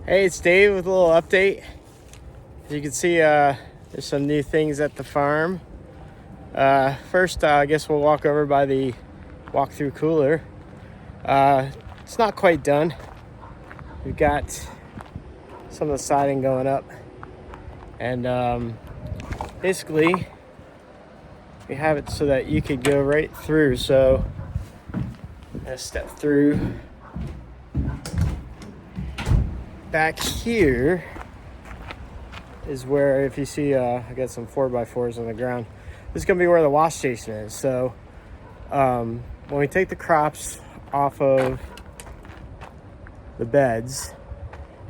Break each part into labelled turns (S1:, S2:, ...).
S1: Hey, it's Dave with a little update. As you can see, there's some new things at the farm. First, I guess we'll walk over by the WalkThru Cooler. It's not quite done. We've got some of the siding going up. And basically, we have it so that you could go right through. So, I'm gonna step through. Back here is where, if you see, I got some 4x4s on the ground. This is going to be where the wash station is. So when we take the crops off of the beds,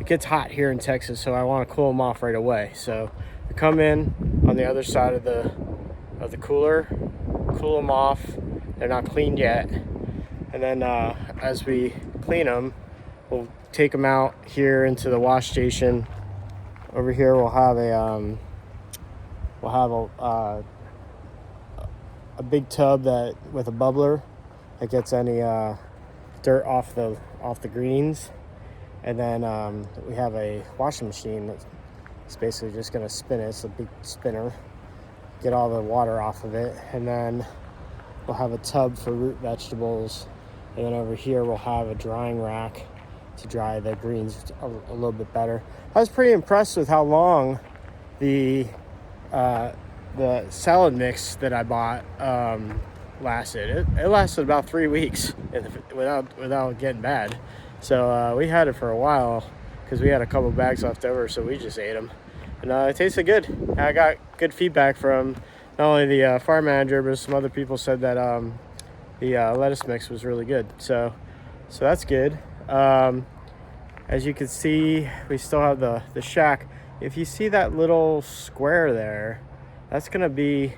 S1: it gets hot here in Texas, so I want to cool them off right away. So we come in on the other side of the cooler, cool them off. They're not cleaned yet. And then as we clean them, we'll take them out here into the wash station. Over here we'll have a big tub with a bubbler that gets any dirt off the greens, and then we have a washing machine that's basically just going to spin it. It's a big spinner, get all the water off of it, and then we'll have a tub for root vegetables, and then over here we'll have a drying rack to dry the greens a little bit better. I was pretty impressed with how long the salad mix that I bought lasted. It lasted about 3 weeks without getting bad. So we had it for a while because we had a couple bags left over, so we just ate them. And it tasted good. I got good feedback from not only the farm manager, but some other people said that the lettuce mix was really good. So that's good. As you can see, we still have the shack. If you see that little square there, that's gonna be,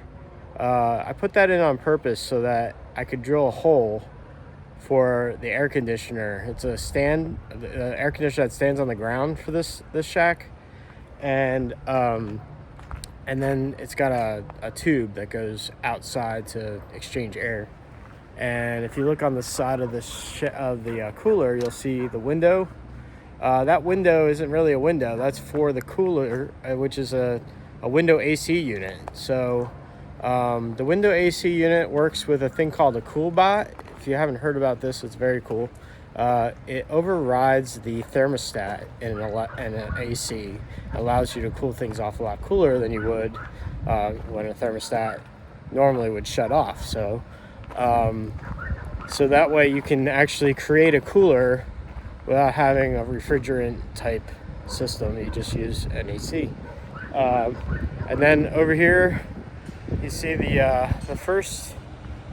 S1: I put that in on purpose so that I could drill a hole for the air conditioner. It's a stand, the air conditioner that stands on the ground for this shack. And then it's got a tube that goes outside to exchange air. And if you look on the side of the cooler, you'll see the window. That window isn't really a window. That's for the cooler, which is a window AC unit. So the window AC unit works with a thing called a CoolBot. If you haven't heard about this, it's very cool. It overrides the thermostat in an AC. It allows you to cool things off a lot cooler than you would when a thermostat normally would shut off. So that way you can actually create a cooler without having a refrigerant type system. You just use an AC. And then over here, you see the first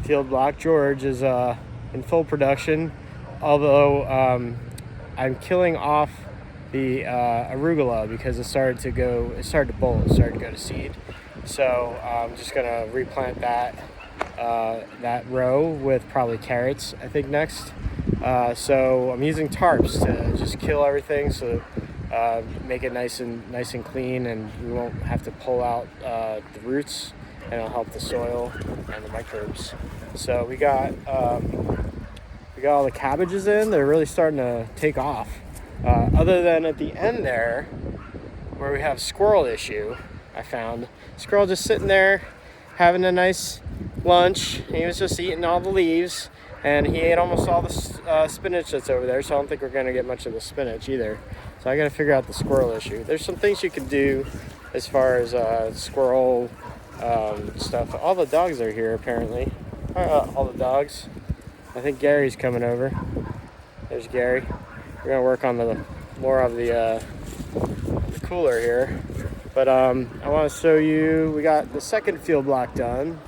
S1: field block, George, is in full production. Although I'm killing off the arugula because it started to bolt, it started to go to seed. So I'm just gonna replant that row with probably carrots, I think, next. So I'm using tarps to just kill everything, so make it nice and clean, and we won't have to pull out the roots, and it'll help the soil and the microbes. So we got all the cabbages in. They're really starting to take off. Other than at the end there, where we have squirrel issue, I found squirrel just sitting there having a nice lunch. He was just eating all the leaves, and he ate almost all the spinach that's over there, so I don't think we're going to get much of the spinach either. So I got to figure out the squirrel issue. There's some things you can do as far as squirrel stuff. All the dogs are here, apparently. All the dogs. I think Gary's coming over. There's Gary. We're going to work on more of the cooler here. But I want to show you, we got the second field block done.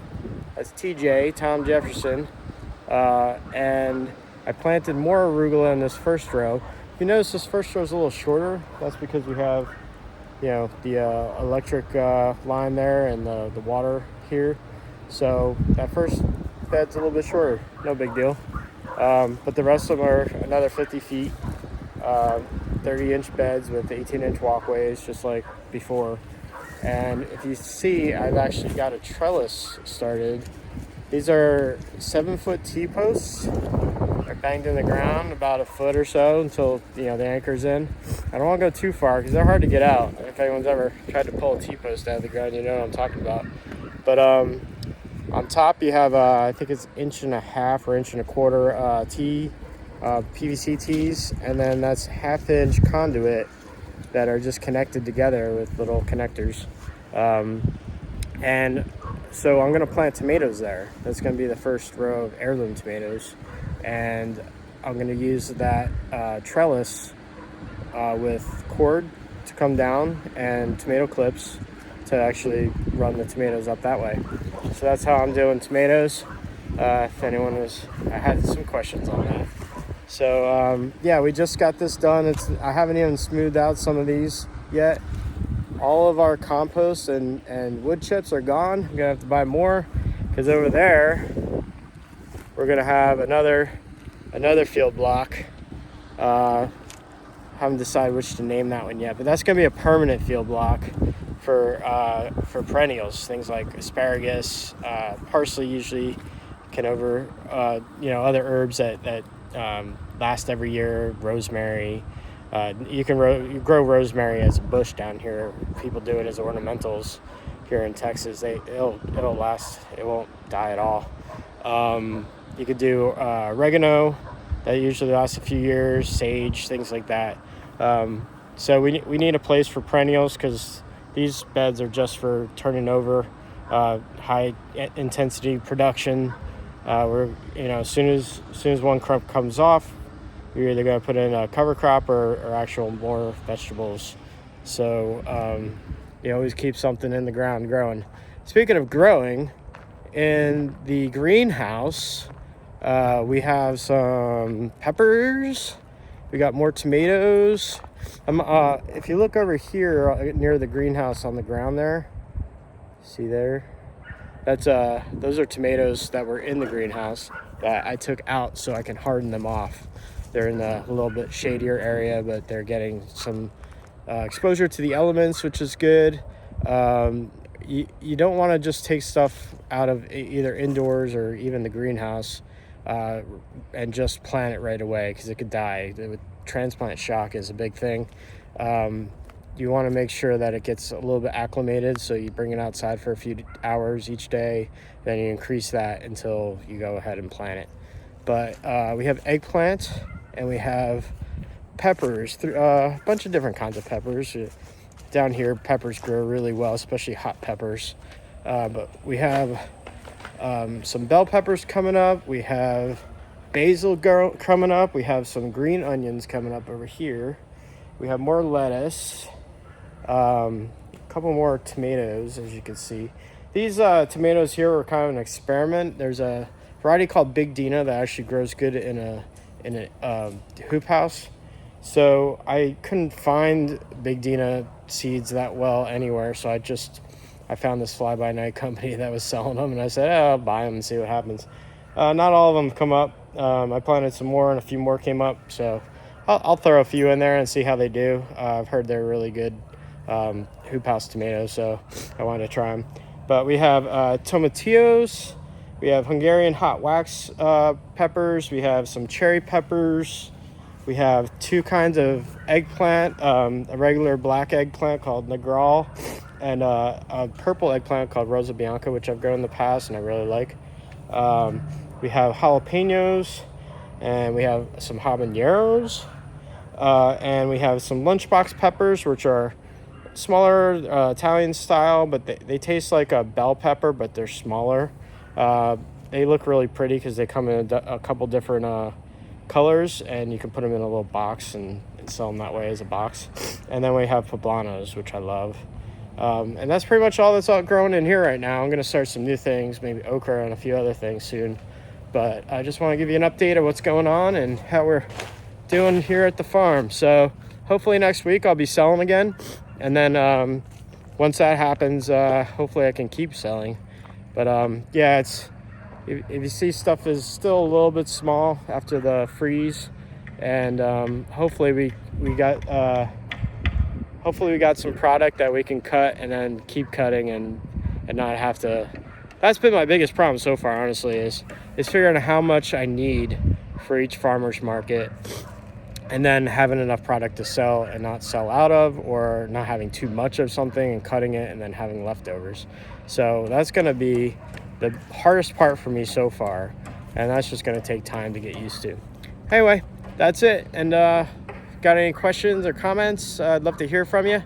S1: That's TJ, Tom Jefferson. And I planted more arugula in this first row. If you notice, this first row is a little shorter. That's because we have, the electric line there and the water here. So that first bed's a little bit shorter. No big deal. But the rest of them are another 50 feet. 30-inch beds with 18-inch walkways, just like before. And if you see, I've actually got a trellis started. These are 7-foot T-posts They're banged in the ground about a foot or so until, you know, the anchor's in. I don't want to go too far because they're hard to get out. If anyone's ever tried to pull a T-post out of the ground, you know what I'm talking about. But on top you have, I think it's 1.5 or 1.25 T, PVC T's, and then that's 1/2 inch conduit that are just connected together with little connectors. And so I'm going to plant tomatoes there. That's going to be the first row of heirloom tomatoes. And I'm going to use that trellis with cord to come down and tomato clips to actually run the tomatoes up that way. So that's how I'm doing tomatoes. If anyone I had some questions on that. So yeah, we just got this done. I haven't even smoothed out some of these yet. All of our compost and wood chips are gone. I'm gonna have to buy more because over there we're gonna have another field block. Haven't decided which to name that one yet, but that's gonna be a permanent field block for perennials, things like asparagus, parsley usually can other herbs that last every year, rosemary. You can grow rosemary as a bush down here. People do it as ornamentals here in Texas. It'll last. It won't die at all. You could do oregano. That usually lasts a few years. Sage, things like that. So we need a place for perennials because these beds are just for turning over, high intensity production. As soon as one crop comes off, you're either going to put in a cover crop or actual more vegetables. So you always keep something in the ground growing. Speaking of growing, in the greenhouse, we have some peppers. We got more tomatoes. If you look over here near the greenhouse on the ground there, see there? Those are tomatoes that were in the greenhouse that I took out so I can harden them off. They're in a little bit shadier area, but they're getting some exposure to the elements, which is good. You don't want to just take stuff out of either indoors or even the greenhouse and just plant it right away because it could die. Transplant shock is a big thing. You want to make sure that it gets a little bit acclimated, so you bring it outside for a few hours each day, then you increase that until you go ahead and plant it. But we have eggplant and we have peppers, a bunch of different kinds of peppers. Down here, peppers grow really well, especially hot peppers. But we have some bell peppers coming up. We have basil coming up. We have some green onions coming up over here. We have more lettuce. A couple more tomatoes, as you can see. These tomatoes here are kind of an experiment. There's a variety called Big Dina that actually grows good in a hoop house. So I couldn't find Big Dina seeds that well anywhere, so I found this fly-by-night company that was selling them, and I said, I'll buy them and see what happens. Not all of them come up. I planted some more, and a few more came up, so I'll throw a few in there and see how they do. I've heard they're really good hoop house tomatoes, so I wanted to try them. But we have tomatillos. We have Hungarian hot wax peppers. We have some cherry peppers. We have two kinds of eggplant, a regular black eggplant called Negral, and a purple eggplant called Rosa Bianca, which I've grown in the past and I really like. We have jalapenos, and we have some habaneros, and we have some lunchbox peppers, which are smaller Italian style, but they taste like a bell pepper, but they're smaller. They look really pretty because they come in a couple different colors, and you can put them in a little box and sell them that way as a box. And then we have poblanos, which I love. And that's pretty much all that's growing in here right now. I'm going to start some new things, maybe okra and a few other things soon. But I just want to give you an update of what's going on and how we're doing here at the farm. So hopefully next week I'll be selling again. And then once that happens, hopefully I can keep selling. But yeah, if you see stuff is still a little bit small after the freeze, and hopefully we got some product that we can cut and then keep cutting and not have to. That's been my biggest problem so far, honestly, is figuring out how much I need for each farmer's market, and then having enough product to sell and not sell out of, or not having too much of something and cutting it and then having leftovers. So that's going to be the hardest part for me so far, and that's just going to take time to get used to. Anyway, that's it. And got any questions or comments? I'd love to hear from you.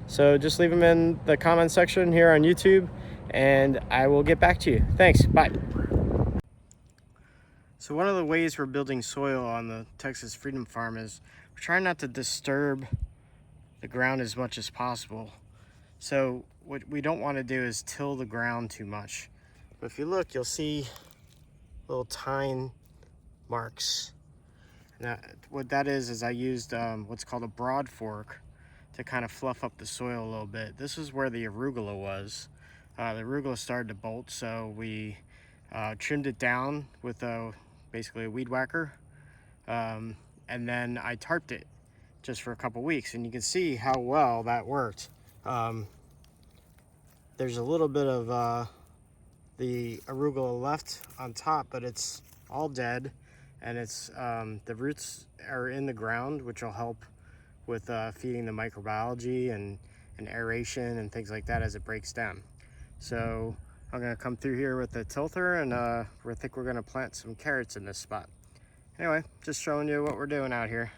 S1: So just leave them in the comment section here on YouTube, and I will get back to you. Thanks. Bye. So one of the ways we're building soil on the Texas Freedom Farm is we're trying not to disturb the ground as much as possible. So what we don't want to do is till the ground too much. But if you look, you'll see little tine marks. Now, what that is I used what's called a broad fork to kind of fluff up the soil a little bit. This is where the arugula was. The arugula started to bolt, so we trimmed it down with basically a weed whacker, and then I tarped it just for a couple weeks, and you can see how well that worked. There's a little bit of the arugula left on top, but it's all dead, and it's the roots are in the ground, which will help with feeding the microbiology and aeration and things like that as it breaks down. So I'm gonna come through here with the tilter, and I think we're gonna plant some carrots in this spot. Anyway, just showing you what we're doing out here.